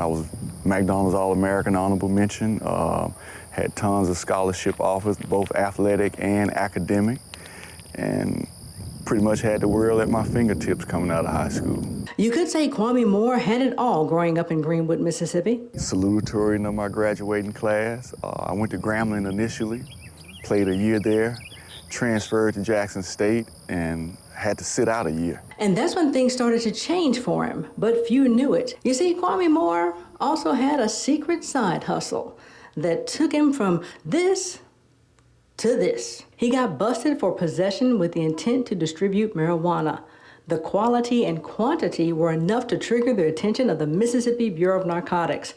I was McDonald's All-American honorable mention, had tons of scholarship offers, both athletic and academic, and pretty much had the world at my fingertips coming out of high school. You could say Kwame Moore had it all growing up in Greenwood, Mississippi. Salutatorian of my graduating class. I went to Grambling initially, played a year there, transferred to Jackson State, and had to sit out a year. And that's when things started to change for him, but few knew it. You see, Kwame Moore also had a secret side hustle that took him from this to this. He got busted for possession with the intent to distribute marijuana. The quality and quantity were enough to trigger the attention of the Mississippi Bureau of Narcotics.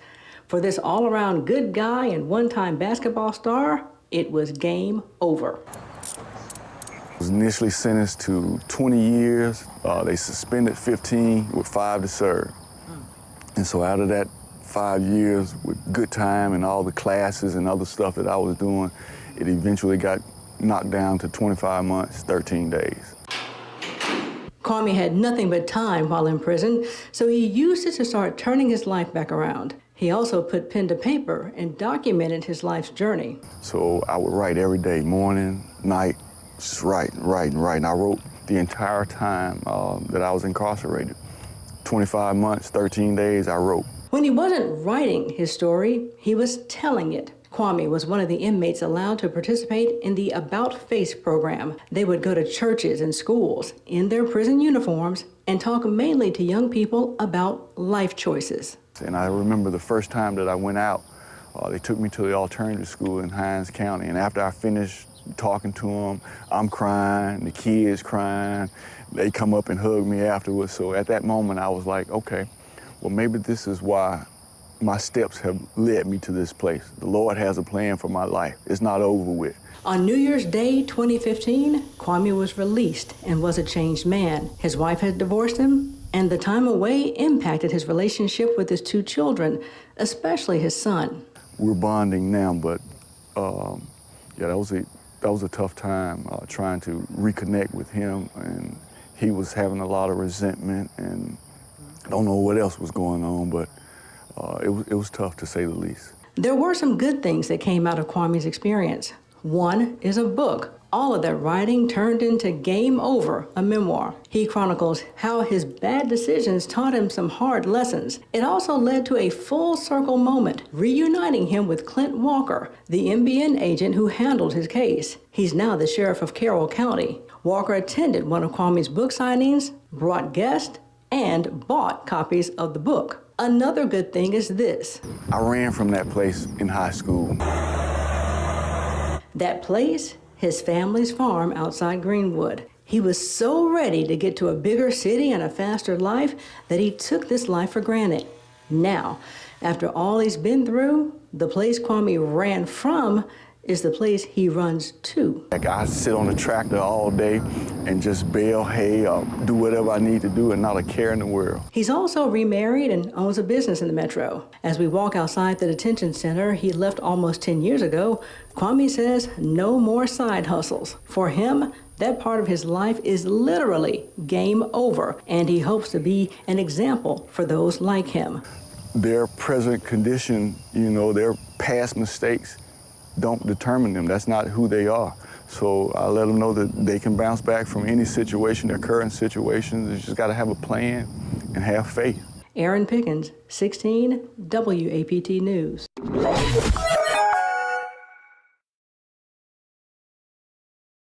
For this all-around good guy and one-time basketball star, it was game over. I was initially sentenced to 20 years. They suspended 15 with 5 to serve. And so out of that 5 years with good time and all the classes and other stuff that I was doing, it eventually got knocked down to 25 months, 13 days. Kwame had nothing but time while in prison, so he used it to start turning his life back around. He also put pen to paper and documented his life's journey. So I would write every day, morning, night, just write. And I wrote the entire time that I was incarcerated. 25 months, 13 days, I wrote. When he wasn't writing his story, he was telling it. Kwame was one of the inmates allowed to participate in the About Face program. They would go to churches and schools in their prison uniforms and talk mainly to young people about life choices. And I remember the first time that I went out, they took me to the alternative school in Hinds County. And after I finished talking to them, I'm crying, the kids crying. They come up and hug me afterwards. So at that moment, I was like, okay, well, maybe this is why my steps have led me to this place. The Lord has a plan for my life. It's not over with. On New Year's Day 2015, Kwame was released and was a changed man. His wife had divorced him, and the time away impacted his relationship with his 2 children, especially his son. We're bonding now, but yeah, that was a tough time trying to reconnect with him, and he was having a lot of resentment, and I don't know what else was going on, but it was tough to say the least. There were some good things that came out of Kwame's experience. One is a book. All of that writing turned into Game Over, a memoir. He chronicles how his bad decisions taught him some hard lessons. It also led to a full circle moment, reuniting him with Clint Walker, the MBN agent who handled his case. He's now the sheriff of Carroll County. Walker attended one of Kwame's book signings, brought guests, and bought copies of the book. Another good thing is this. I ran from that place in high school. That place, his family's farm outside Greenwood. He was so ready to get to a bigger city and a faster life that he took this life for granted. Now, after all he's been through, the place Kwame ran from is the place he runs to. Like, I sit on the tractor all day and just bale hay or do whatever I need to do and not a care in the world. He's also remarried and owns a business in the metro. As we walk outside the detention center he left almost 10 years ago, Kwame says no more side hustles. For him, that part of his life is literally game over, and he hopes to be an example for those like him. Their present condition, you know, their past mistakes don't determine them. That's not who they are. So I let them know that they can bounce back from any situation, their current situations. They just got to have a plan and have faith. Aaron Pickens, 16 WAPT News.